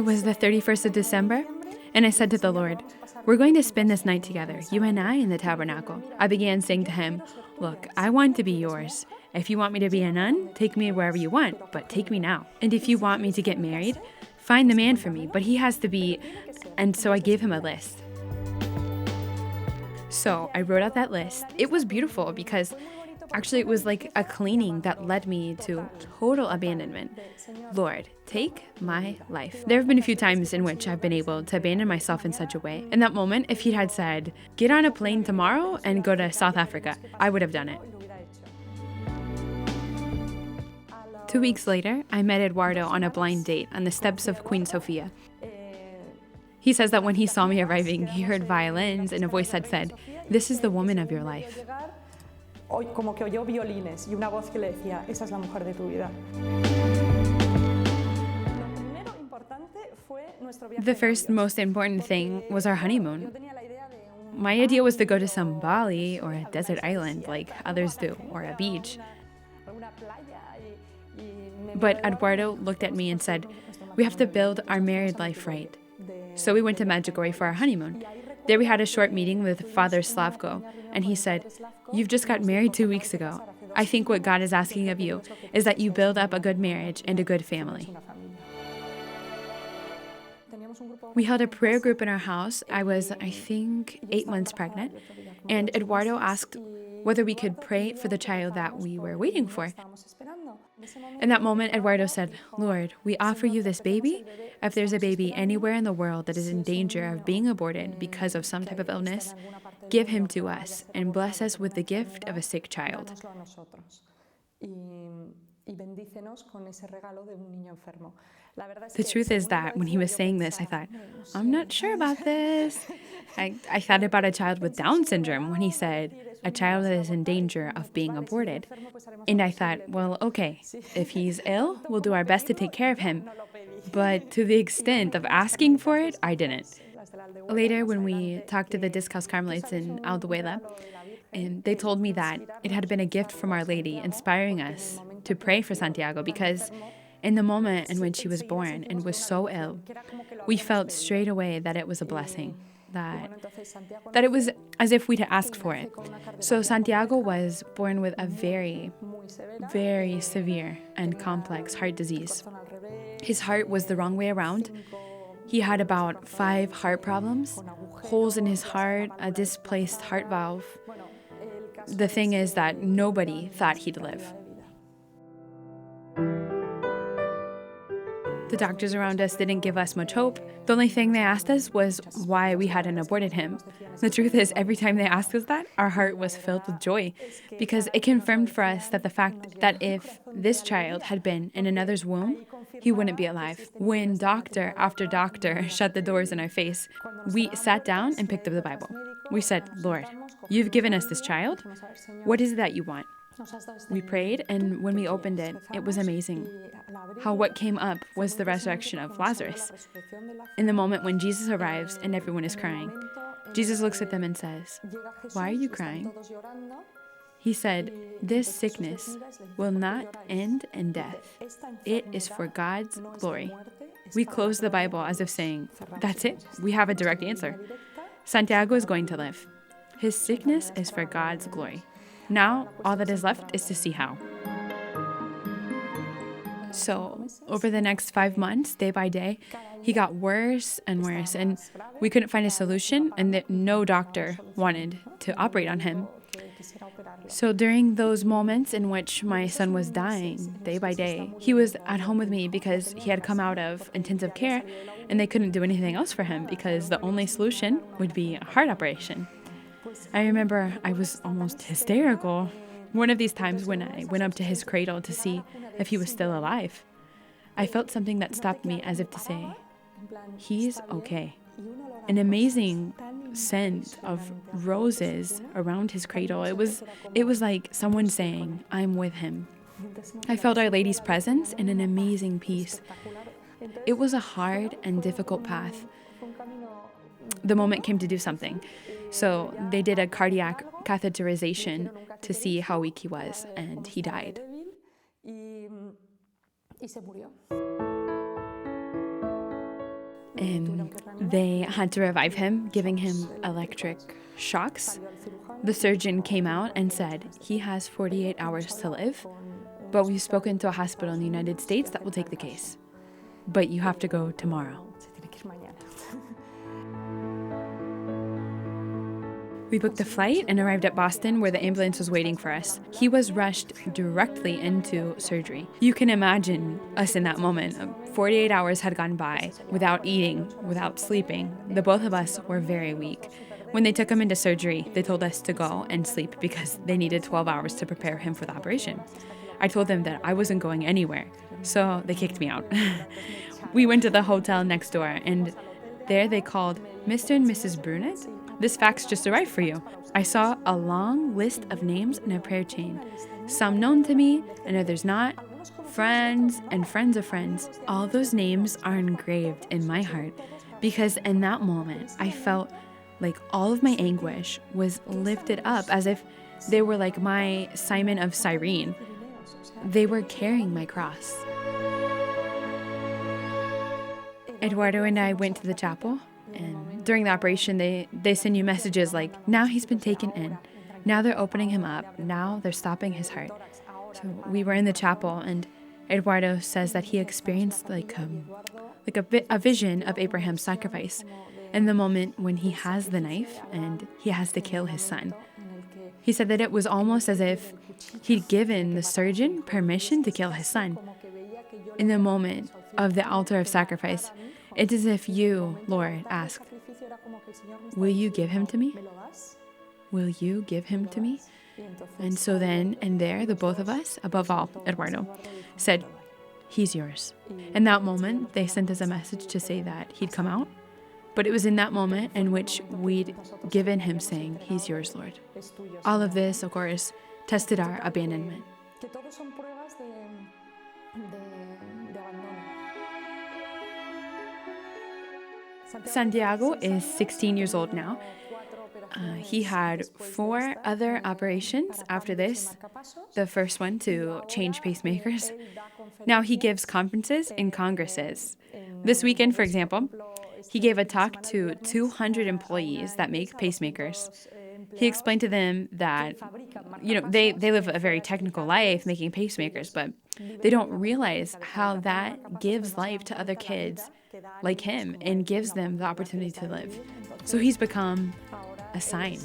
It was the 31st of December, and I said to the Lord, we're going to spend this night together, you and I, in the tabernacle. I began saying to him, look, I want to be yours. If you want me to be a nun, take me wherever you want, but take me now. And if you want me to get married, find the man for me, but he has to be... And so I gave him a list. So I wrote out that list. It was beautiful because actually it was like a cleaning that led me to total abandonment. Lord, take my life. There have been a few times in which I've been able to abandon myself in such a way. In that moment, if he had said, get on a plane tomorrow and go to South Africa, I would have done it. 2 weeks later, I met Eduardo on a blind date on the steps of Queen Sofia. He says that when he saw me arriving, he heard violins and a voice that said, this is the woman of your life. Como que oyó violines y una voz que le decía, esa es la mujer de tu vida. The first most important thing was our honeymoon. My idea was to go to some Bali or a desert island like others do, or a beach. But Eduardo looked at me and said, we have to build our married life right. So we went to Medjugorje for our honeymoon. There we had a short meeting with Father Slavko, and he said, you've just got married 2 weeks ago. I think what God is asking of you is that you build up a good marriage and a good family. We held a prayer group in our house. I was, I think, 8 months pregnant, and Eduardo asked whether we could pray for the child that we were waiting for. In that moment, Eduardo said, Lord, we offer you this baby. If there's a baby anywhere in the world that is in danger of being aborted because of some type of illness, give him to us and bless us with the gift of a sick child. The truth is that when he was saying this, I thought, I'm not sure about this. I thought about a child with Down syndrome when he said, a child that is in danger of being aborted. And I thought, well, okay, if he's ill, we'll do our best to take care of him. But to the extent of asking for it, I didn't. Later, when we talked to the Discalced Carmelites in Alduela, and they told me that it had been a gift from Our Lady inspiring us to pray for Santiago because in the moment in which he was born and was so ill, we felt straight away that it was a blessing, that it was as if we'd asked for it. So Santiago was born with a very, very severe and complex heart disease. His heart was the wrong way around. He had about 5 heart problems, holes in his heart, a displaced heart valve. The thing is that nobody thought he'd live. The doctors around us didn't give us much hope. The only thing they asked us was why we hadn't aborted him. The truth is, every time they asked us that, our heart was filled with joy because it confirmed for us that the fact that if this child had been in another's womb, he wouldn't be alive. When doctor after doctor shut the doors in our face, we sat down and picked up the Bible. We said, Lord, you've given us this child. What is it that you want? We prayed, and when we opened it, it was amazing how what came up was the resurrection of Lazarus. In the moment when Jesus arrives and everyone is crying, Jesus looks at them and says, why are you crying? He said, this sickness will not end in death. It is for God's glory. We closed the Bible as if saying, that's it. We have a direct answer. Santiago is going to live. His sickness is for God's glory. Now, all that is left is to see how. So, over the next 5 months, day by day, he got worse and worse, and we couldn't find a solution, and that no doctor wanted to operate on him. So during those moments in which my son was dying, day by day, he was at home with me because he had come out of intensive care, and they couldn't do anything else for him because the only solution would be a heart operation. I remember I was almost hysterical. One of these times when I went up to his cradle to see if he was still alive, I felt something that stopped me as if to say, he's okay. An amazing scent of roses around his cradle. It was like someone saying, I'm with him. I felt Our Lady's presence in an amazing peace. It was a hard and difficult path. The moment came to do something. So they did a cardiac catheterization to see how weak he was, and he died. and they had to revive him, giving him electric shocks. The surgeon came out and said, he has 48 hours to live, but we've spoken to a hospital in the United States that will take the case. But you have to go tomorrow. We booked a flight and arrived at Boston, where the ambulance was waiting for us. He was rushed directly into surgery. You can imagine us in that moment. 48 hours had gone by without eating, without sleeping. The both of us were very weak. When they took him into surgery, they told us to go and sleep because they needed 12 hours to prepare him for the operation. I told them that I wasn't going anywhere, so they kicked me out. We went to the hotel next door, and there they called Mr. and Mrs. Brunet. This fax just arrived for you. I saw a long list of names in a prayer chain, some known to me and others not, friends and friends of friends. All those names are engraved in my heart because in that moment I felt like all of my anguish was lifted up as if they were like my Simon of Cyrene. They were carrying my cross. Eduardo and I went to the chapel, and during the operation, they send you messages like, now he's been taken in. Now they're opening him up. Now they're stopping his heart. So we were in the chapel, and Eduardo says that he experienced a vision of Abraham's sacrifice in the moment when he has the knife and he has to kill his son. He said that it was almost as if he'd given the surgeon permission to kill his son. In the moment of the altar of sacrifice, it's as if you, Lord, asked, will you give him to me? Will you give him to me? And so then and there, the both of us, above all, Eduardo, said, he's yours. In that moment, they sent us a message to say that he'd come out. But it was in that moment in which we'd given him saying, he's yours, Lord. All of this, of course, tested our abandonment. Santiago is 16 years old now. He had 4 other operations after this, the first one to change pacemakers. Now he gives conferences in congresses. This weekend, for example, he gave a talk to 200 employees that make pacemakers. He explained to them that, they live a very technical life making pacemakers, but they don't realize how that gives life to other kids like him and gives them the opportunity to live. So he's become a sign.